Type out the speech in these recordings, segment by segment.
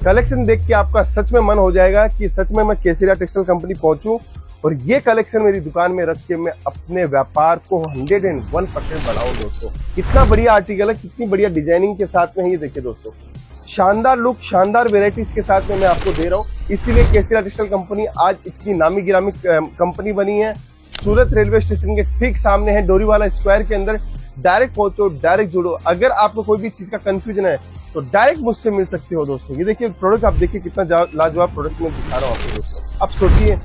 Collection देख के आपका सच में मन हो जाएगा कि सच में मैं केसरिया टेक्सटाइल कंपनी पहुंचूं और ये कलेक्शन मेरी दुकान में रख के मैं अपने व्यापार को 101% बढ़ाऊं। दोस्तों कितना बढ़िया आर्टिकल है, कितनी बढ़िया डिजाइनिंग के साथ में है। ये देखिए दोस्तों, शानदार लुक, शानदार वेराइटीज के साथ में मैं आपको दे रहा हूँ। इसीलिए केसरिया टेक्सटाइल कंपनी आज इतनी नामी गिरामी कंपनी बनी है। सूरत रेलवे स्टेशन के ठीक सामने है, डोरीवाला स्क्वायर के अंदर। डायरेक्ट पहुंचो, डायरेक्ट जुड़ो। अगर आपको कोई भी चीज का कंफ्यूजन है तो डायरेक्ट मुझसे मिल सकते हो। दोस्तों ये देखिए प्रोडक्ट, आप देखिए कितना लाजवाब प्रोडक्ट मैं दिखा रहा हूँ आपको। दोस्तों अब सोचिए,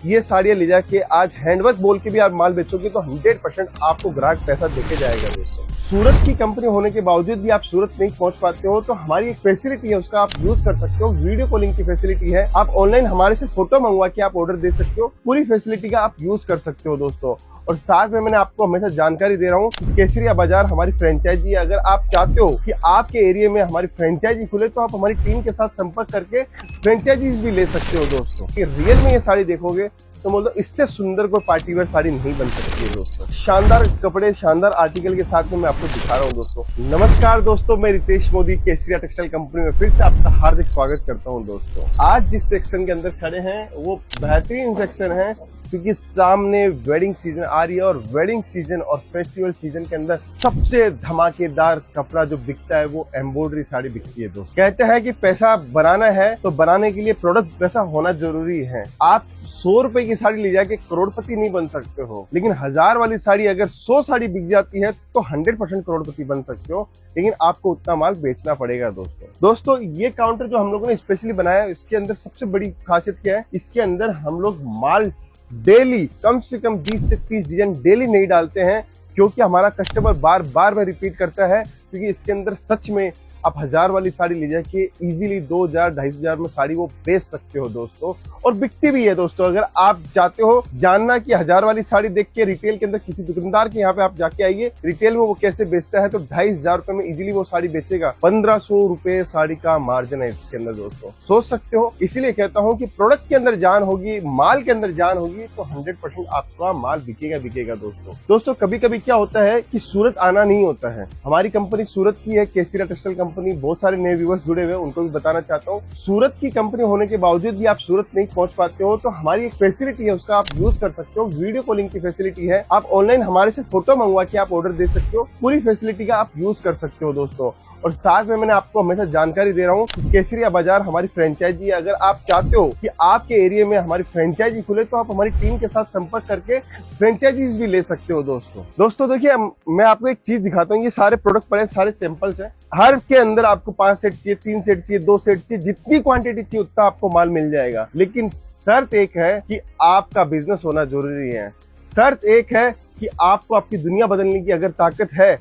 ये साड़ियाँ ले जाके आज हैंडवर्क बोल के भी आप माल बेचोगे तो 100% आपको ग्राहक पैसा देके जाएगा। दोस्तों सूरत की कंपनी होने के बावजूद भी आप सूरत नहीं पहुंच पाते हो तो हमारी एक फैसिलिटी है, उसका आप यूज कर सकते हो। वीडियो कॉलिंग की फैसिलिटी है, आप ऑनलाइन हमारे से फोटो मंगवा के आप ऑर्डर दे सकते हो। पूरी फैसिलिटी का आप यूज कर सकते हो दोस्तों। और साथ में मैंने आपको हमेशा जानकारी दे रहा हूँ कि केसरिया बाजार हमारी फ्रेंचाइजी है। अगर आप चाहते हो कि आपके एरिया में हमारी फ्रेंचाइजी खुले तो आप हमारी टीम के साथ संपर्क करके फ्रेंचाइजीज भी ले सकते हो। दोस्तों रियल में ये साड़ी देखोगे तो बोल दो इससे सुंदर कोई पार्टी वेयर साड़ी नहीं बन सकती है। दोस्तों शानदार कपड़े, शानदार आर्टिकल के साथ में मैं आपको दिखा रहा हूँ। दोस्तों नमस्कार दोस्तों, मैं रितेश मोदी केसरिया टेक्सटाइल कंपनी में फिर से आपका हार्दिक स्वागत करता हूँ। दोस्तों आज जिस सेक्शन के अंदर खड़े हैं वो बेहतरीन सेक्शन है, क्योंकि सामने वेडिंग सीजन आ रही है और वेडिंग सीजन और फेस्टिवल सीजन के अंदर सबसे धमाकेदार कपड़ा जो बिकता है वो एम्ब्रॉयडरी साड़ी बिकती है। दोस्तों कहते हैं कि पैसा बनाना है तो बनाने के लिए प्रोडक्ट पैसा होना जरूरी है। आप 100 रुपए की साड़ी ले जाके करोड़पति नहीं बन सकते हो, लेकिन 1000 वाली साड़ी अगर 100 साड़ी बिक जाती है तो 100% करोड़पति बन सकते हो। लेकिन आपको उतना माल बेचना पड़ेगा। दोस्तों ये काउंटर जो हम लोगों ने स्पेशली बनाया है, इसके अंदर सबसे बड़ी खासियत क्या है, इसके अंदर हम लोग माल डेली कम से कम 20 से 30 डिजाइन डेली नहीं डालते हैं, क्योंकि हमारा कस्टमर बार बार में रिपीट करता है। क्योंकि इसके अंदर सच में आप 1000 वाली साड़ी ले जाके इजीली 2000 2500 में साड़ी वो बेच सकते हो दोस्तों, और बिकती भी है। दोस्तों अगर आप चाहते हो जानना कि 1000 वाली साड़ी देख के रिटेल के अंदर किसी दुकानदार के यहाँ पे आप जाके आइए, रिटेल में वो कैसे बेचता है, तो 2500 रुपए में इजीली वो साड़ी बेचेगा। 1500 रुपए साड़ी का मार्जिन है इसके अंदर। दोस्तों सोच सकते हो, इसीलिए कहता हूँ कि प्रोडक्ट के अंदर जान होगी, माल के अंदर जान होगी तो 100% आपका माल बिकेगा। दोस्तों कभी कभी क्या होता है कि सूरत आना नहीं होता है। हमारी कंपनी सूरत की है, केसरिया टेक्सटाइल कंपनी। बहुत सारे नए व्यूअर्स जुड़े हुए हैं, उनको भी बताना चाहता हूँ, सूरत की कंपनी होने के बावजूद भी आप सूरत नहीं पहुंच पाते हो तो हमारी एक फैसिलिटी है, उसका आप यूज कर सकते हो। वीडियो कॉलिंग की फैसिलिटी है, आप ऑनलाइन हमारे से फोटो मंगवा के आप ऑर्डर दे सकते हो। पूरी फैसिलिटी का आप यूज कर सकते हो। दोस्तों और साथ में मैंने आपको हमेशा जानकारी दे रहा हूँ कि केसरिया बाजार हमारी फ्रेंचाइजी है। अगर आप चाहते हो कि आपके एरिया में हमारी फ्रेंचाइजी खुले तो आप हमारी टीम के साथ संपर्क करके फ्रेंचाइजीज भी ले सकते हो। दोस्तों देखिए, मैं आपको एक चीज दिखाता हूँ। ये सारे प्रोडक्ट पड़े, सारे सैंपल्स हैं। हर के अंदर आपको 5 सेट चाहिए, 3 सेट चाहिए, 2 सेट चाहिए, जितनी क्वांटिटी चाहिए उतना आपको माल मिल जाएगा। लेकिन शर्त एक है कि आपका बिजनेस होना जरूरी है। शर्त एक है कि आपको आपकी दुनिया बदलने की अगर ताकत है,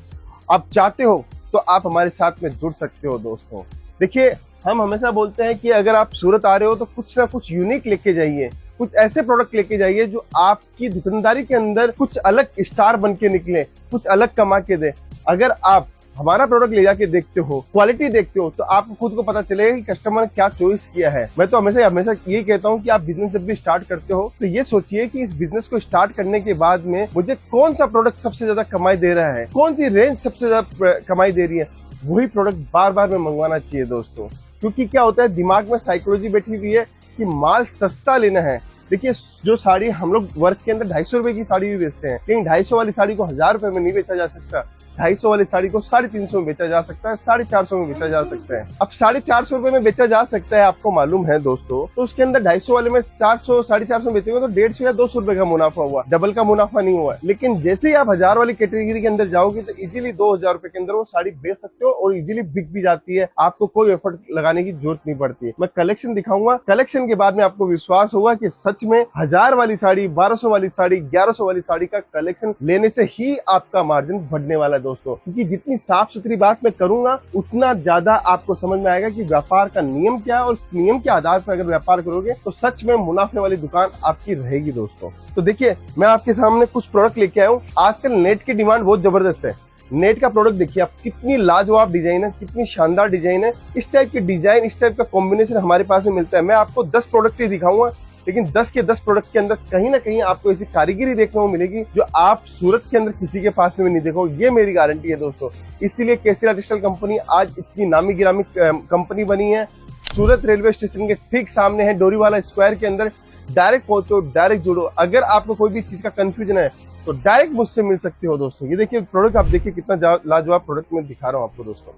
आप चाहते हो तो आप हमारे साथ में जुड़ सकते हो। दोस्तों देखिए, हम हमेशा बोलते हैं कि अगर आप सूरत आ रहे हो तो कुछ ना कुछ यूनिक लेके जाइए, कुछ ऐसे प्रोडक्ट लेके जाइए जो आपकी दुकानदारी के अंदर कुछ अलग स्टार बन के निकले, कुछ अलग कमा के दे। अगर आप हमारा प्रोडक्ट ले जाके देखते हो, क्वालिटी देखते हो, तो आपको खुद को पता चलेगा कि कस्टमर ने क्या चॉइस किया है। मैं तो हमेशा यही कहता हूँ कि आप बिजनेस जब भी स्टार्ट करते हो तो ये सोचिए कि इस बिजनेस को स्टार्ट करने के बाद में मुझे कौन सा प्रोडक्ट सबसे ज्यादा कमाई दे रहा है, कौन सी रेंज सबसे ज्यादा कमाई दे रही है, वही प्रोडक्ट बार बार में मंगवाना चाहिए। दोस्तों क्योंकि क्या होता है, दिमाग में साइकोलॉजी बैठी हुई है कि माल सस्ता लेना है। देखिए, जो साड़ी हम लोग वर्क के अंदर 250 रुपए की साड़ी भी बेचते हैं, लेकिन 250 वाली साड़ी को 1000 रुपए में नहीं बेचा जा सकता। 250 वाली साड़ी को 350 में बेचा जा सकता है, 450 में बेचा जा सकता है। अब 450 रुपए में बेचा जा सकता है, आपको मालूम है दोस्तों, तो उसके अंदर 250 वाले में 400 450 में बेचेंगे तो 150 या 200 रुपए का मुनाफा हुआ, डबल का मुनाफा नहीं हुआ। लेकिन जैसे ही आप 1000 वाली कैटेगरी के अंदर जाओगे तो इजीली 2000 रुपए के अंदर वो साड़ी बेच सकते हो और इजीली बिक भी जाती है। आपको कोई एफर्ट लगाने की जरूरत नहीं पड़ती है। मैं कलेक्शन दिखाऊंगा, कलेक्शन के बाद में आपको विश्वास होगा कि सच में 1000 वाली साड़ी, 1200 वाली साड़ी, 1100 वाली साड़ी का कलेक्शन लेने से ही आपका मार्जिन बढ़ने वाला है। दोस्तों क्योंकि जितनी साफ सुथरी बात मैं करूंगा उतना ज्यादा आपको समझ में आएगा कि व्यापार का नियम क्या है, और नियम के आधार पर अगर व्यापार करोगे तो सच में मुनाफे वाली दुकान आपकी रहेगी। दोस्तों तो देखिए, मैं आपके सामने कुछ प्रोडक्ट लेके आया हूँ। आजकल नेट की डिमांड बहुत जबरदस्त है। नेट का प्रोडक्ट देखिए आप, कितनी लाजवाब डिजाइन है, कितनी शानदार डिजाइन है। इस टाइप की डिजाइन, इस टाइप का कॉम्बिनेशन हमारे पास में मिलता है। मैं आपको 10 प्रोडक्ट ही दिखाऊंगा, लेकिन 10 के 10 प्रोडक्ट के अंदर कहीं ना कहीं आपको ऐसी कारीगरी देखने को मिलेगी जो आप सूरत के अंदर किसी के पास में नहीं देखो। ये मेरी गारंटी है दोस्तों। इसीलिए केसरिया टेक्सटाइल कंपनी आज इतनी नामी गिरामी कंपनी बनी है। सूरत रेलवे स्टेशन के ठीक सामने है, डोरीवाला स्क्वायर के अंदर। डायरेक्ट पहुंचो, डायरेक्ट जुड़ो। अगर आपको कोई भी चीज का कंफ्यूजन है तो डायरेक्ट मुझसे मिल सकते हो दोस्तों। ये देखिए प्रोडक्ट, आप देखिए कितना लाजवाब प्रोडक्ट मैं दिखा रहा हूँ आपको दोस्तों।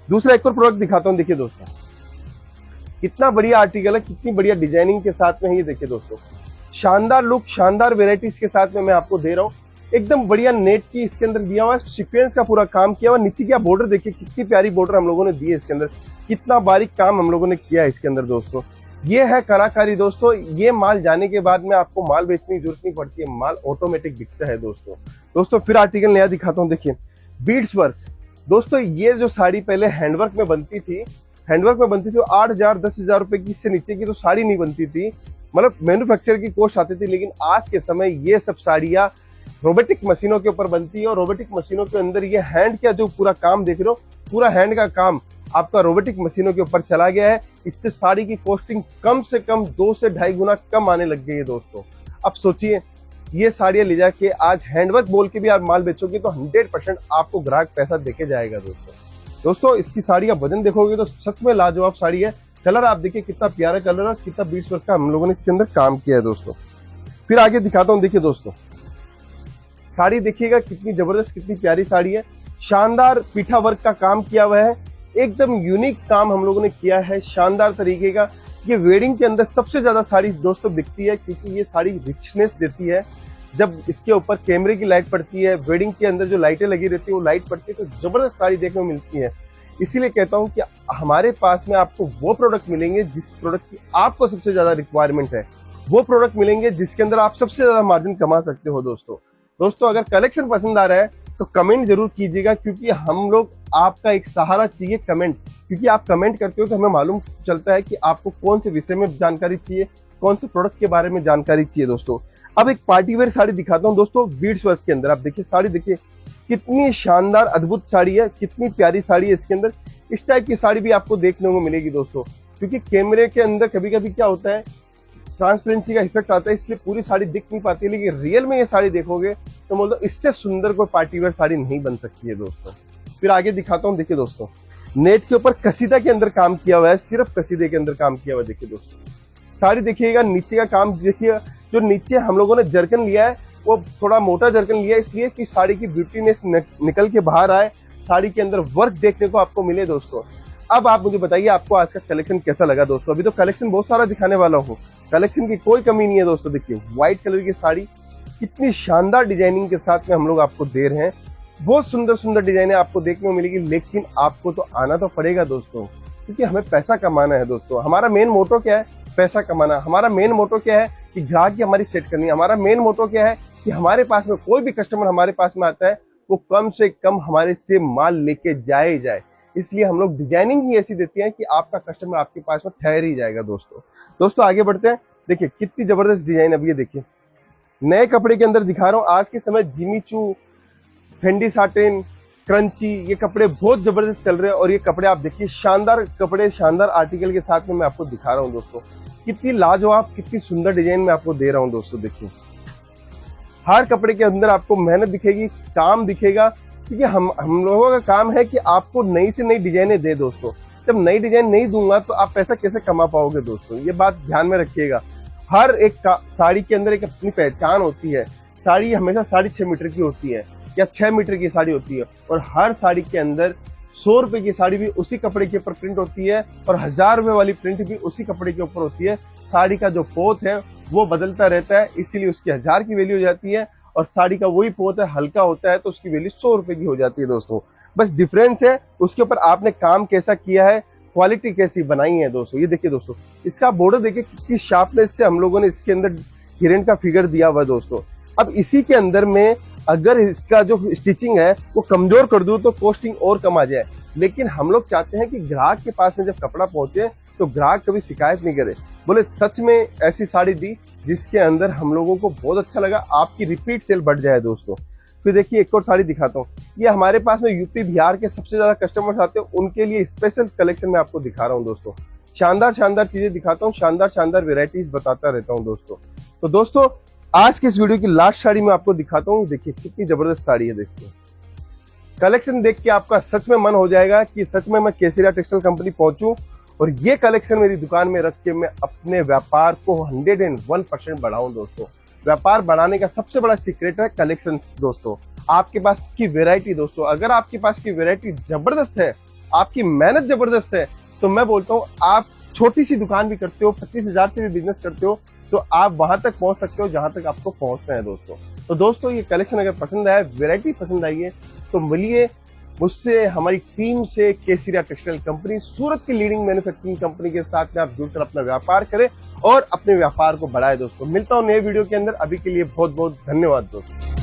दूसरा एक और प्रोडक्ट दिखाता हूँ, देखिए दोस्तों कितना बढ़िया आर्टिकल है, कितनी बढ़िया डिजाइनिंग के साथ में है। ये देखिए दोस्तों, शानदार लुक, शानदार वेराइटीज के साथ में मैं आपको दे रहा हूँ। एकदम बढ़िया नेट की इसके अंदर दिया हुआ है, सीक्वेंस का पूरा काम किया हुआ। नीचे क्या बॉर्डर देखिए, कितनी प्यारी बॉर्डर हम लोगों ने दी है इसके अंदर, कितना बारीक काम हम लोगों ने किया है इसके अंदर दोस्तों। ये है कलाकारी दोस्तों। ये माल जाने के बाद में आपको माल बेचने की जरूरत नहीं पड़ती है, माल ऑटोमेटिक बिकता है दोस्तों। फिर आर्टिकल नया दिखाता हूँ, देखिए बीड्स वर्क दोस्तों। ये जो साड़ी पहले हैंडवर्क में बनती थी, 8,000 10,000 रुपए की, इससे नीचे की तो साड़ी नहीं बनती थी, मतलब मैन्युफैक्चर की कॉस्ट आती थी। लेकिन आज के समय ये सब साड़ियाँ रोबोटिक मशीनों के ऊपर बनती है, और रोबोटिक मशीनों के अंदर ये हैंड का जो पूरा काम देख रहे हो, पूरा हैंड का काम आपका रोबोटिक मशीनों के ऊपर चला गया है। इससे साड़ी की कॉस्टिंग कम से कम 2 से 2.5 गुना कम आने लग गई है दोस्तों। अब सोचिए, ये साड़ियाँ ले जाके आज हैंडवर्क बोल के भी आप माल बेचोगे तो 100% आपको ग्राहक पैसा देके जाएगा दोस्तों। इसकी साड़ी का वजन देखोगे तो सच में लाजवाब साड़ी है। कलर आप देखिए कितना प्यारा कलर है, कितना बीट्स वर्क का हम लोगों ने इसके अंदर काम किया है दोस्तों। फिर आगे दिखाता हूँ, देखिए दोस्तों साड़ी देखिएगा कितनी जबरदस्त, कितनी प्यारी साड़ी है। शानदार पीठा वर्क का काम किया हुआ है, एकदम यूनिक काम हम लोगों ने किया है शानदार तरीके का। ये वेडिंग के अंदर सबसे ज्यादा साड़ी दोस्तों बिकती है, क्योंकि ये साड़ी रिचनेस देती है। जब इसके ऊपर कैमरे की लाइट पड़ती है, वेडिंग के अंदर जो लाइटें लगी रहती है वो लाइट पड़ती है, तो जबरदस्त साड़ी देखने को मिलती है। इसीलिए कहता हूँ कि हमारे पास में आपको वो प्रोडक्ट मिलेंगे जिस प्रोडक्ट की आपको सबसे ज्यादा रिक्वायरमेंट है, वो प्रोडक्ट मिलेंगे जिसके अंदर आप सबसे ज्यादा मार्जिन कमा सकते हो दोस्तों। अगर कलेक्शन पसंद आ रहा है तो कमेंट जरूर कीजिएगा, क्योंकि हम लोग आपका एक सहारा चाहिए कमेंट, क्योंकि आप कमेंट करते हो तो हमें मालूम चलता है कि आपको कौन से विषय में जानकारी चाहिए, कौन से प्रोडक्ट के बारे में जानकारी चाहिए दोस्तों। अब एक पार्टी वेयर साड़ी दिखाता हूँ दोस्तों, बीड्स वर्क के अंदर। आप देखिए साड़ी, देखिए कितनी शानदार अद्भुत साड़ी है, कितनी प्यारी साड़ी है इसके अंदर। इस टाइप की साड़ी भी आपको देखने को मिलेगी दोस्तों, क्योंकि कैमरे के अंदर कभी कभी क्या होता है, ट्रांसपेरेंसी का इफेक्ट आता है, इसलिए पूरी साड़ी दिख नहीं पाती है। लेकिन रियल में ये साड़ी देखोगे तो बोल दो इससे सुंदर कोई पार्टी वेयर साड़ी नहीं बन सकती है दोस्तों। फिर आगे दिखाता हूँ, देखिए दोस्तों नेट के ऊपर कसीदा के अंदर काम किया हुआ है, सिर्फ कसीदे के अंदर काम किया हुआ है। देखिए दोस्तों साड़ी देखिएगा, नीचे का काम देखिए। जो नीचे हम लोगों ने जर्कन लिया है वो थोड़ा मोटा जर्कन लिया है, इसलिए कि साड़ी की ब्यूटीनेस निकल के बाहर आए, साड़ी के अंदर वर्क देखने को आपको मिले दोस्तों। अब आप मुझे बताइए आपको आज का कलेक्शन कैसा लगा दोस्तों। अभी तो कलेक्शन बहुत सारा दिखाने वाला हूँ, कलेक्शन की कोई कमी नहीं है दोस्तों। देखिए व्हाइट कलर की साड़ी कितनी शानदार डिजाइनिंग के साथ में हम लोग आपको दे रहे हैं। बहुत सुंदर सुंदर डिजाइने आपको देखने को मिलेगी, लेकिन आपको तो आना तो पड़ेगा दोस्तों, क्योंकि हमें पैसा कमाना है दोस्तों। हमारा मेन मोटो क्या है? पैसा कमाना। हमारा मेन मोटो क्या है? कि ग्राहक की हमारी सेट करनी है। हमारा मेन मोटो क्या है? कि हमारे पास में कोई भी कस्टमर हमारे पास में आता है वो कम से कम हमारे से माल लेके जाए। इसलिए हम लोग डिजाइनिंग ही ऐसी देती है कि आपका कस्टमर आपके पास में ठहर ही जाएगा दोस्तों। आगे बढ़ते हैं, देखिए कितनी जबरदस्त डिजाइन। अब ये देखिए नए कपड़े के अंदर दिखा रहा हूँ। आज के समय Jimmy Choo, Fendi satin, crunchy, ये कपड़े बहुत जबरदस्त चल रहे हैं। और ये कपड़े आप देखिए शानदार कपड़े, शानदार आर्टिकल के साथ में मैं आपको दिखा रहा हूँ दोस्तों। कितनी लाजवाब, कितनी सुंदर डिजाइन में आपको दे रहा हूँ दोस्तों। देखिए हर कपड़े के अंदर आपको मेहनत दिखेगी, काम दिखेगा, क्योंकि हम लोगों का काम है कि आपको नई से नई डिजाइने दे दोस्तों। जब नई डिजाइन नहीं दूंगा तो आप पैसा कैसे कमा पाओगे दोस्तों, ये बात ध्यान में रखिएगा। हर एक साड़ी के अंदर एक अपनी पहचान होती है। साड़ी हमेशा 6.5 मीटर की होती है या 6 मीटर की साड़ी होती है, और हर साड़ी के अंदर 100 रुपए की साड़ी भी उसी कपड़े के ऊपर प्रिंट होती है, और 1000 रुपए वाली प्रिंट भी उसी कपड़े के ऊपर होती है। साड़ी का जो पोत है वो बदलता रहता है, इसीलिए उसकी 1000 की वैल्यू हो जाती है, और साड़ी का वही पोत है हल्का होता है तो उसकी वैल्यू 100 रुपए की हो जाती है दोस्तों। बस डिफरेंस है उसके ऊपर आपने काम कैसा किया है, क्वालिटी कैसी बनाई है दोस्तों। ये देखिए दोस्तों, इसका बॉर्डर देखिए कितनी शार्पनेस से हम लोगों ने इसके अंदर हिरन का फिगर दिया हुआ है दोस्तों। अब इसी के अंदर में अगर इसका जो स्टिचिंग है वो कमजोर कर दूं तो कॉस्टिंग और कम आ जाए, लेकिन हम लोग चाहते हैं कि ग्राहक के पास में जब कपड़ा पहुंचे तो ग्राहक कभी शिकायत नहीं करे, बोले सच में ऐसी साड़ी दी जिसके अंदर हम लोगों को बहुत अच्छा लगा, आपकी रिपीट सेल बढ़ जाए दोस्तों। फिर देखिए एक और साड़ी दिखाता हूँ। ये हमारे पास में यूपी बिहार के सबसे ज्यादा कस्टमर्स आते हैं, उनके लिए स्पेशल कलेक्शन में आपको दिखा रहा हूँ दोस्तों। शानदार शानदार चीजें दिखाता हूँ, शानदार शानदार वेराइटीज बताता रहता हूँ दोस्तों। तो दोस्तों आज के इस वीडियो की लास्ट साड़ी में आपको दिखाता हूँ। देखिए कितनी जबरदस्त साड़ी है। देखिए कलेक्शन देख के आपका सच में मन हो जाएगा कि सच में मैं केसरिया टेक्सटाइल कंपनी पहुंचूं और ये कलेक्शन मेरी दुकान में रख के मैं अपने व्यापार को 101% बढ़ाऊं दोस्तों। व्यापार बढ़ाने का सबसे बड़ा सीक्रेट है कलेक्शन दोस्तों। आपके पास की वैरायटी दोस्तों, अगर आपके पास की वैरायटी जबरदस्त है, आपकी मेहनत जबरदस्त है, तो मैं बोलता हूँ आप छोटी सी दुकान भी करते हो, 25,000 से भी बिजनेस करते हो, तो आप वहां तक पहुंच सकते हो जहां तक आपको पहुंचना है दोस्तों। तो दोस्तों ये कलेक्शन अगर पसंद आया, वैरायटी पसंद आई है, तो मिलिए मुझसे, हमारी टीम से, केसरिया टेक्सटाइल कंपनी, सूरत की लीडिंग मैन्युफैक्चरिंग कंपनी के साथ में आप जुड़कर अपना व्यापार करें और अपने व्यापार को बढ़ाएं दोस्तों। मिलता हूं नए वीडियो के अंदर, अभी के लिए बहुत बहुत धन्यवाद दोस्तों।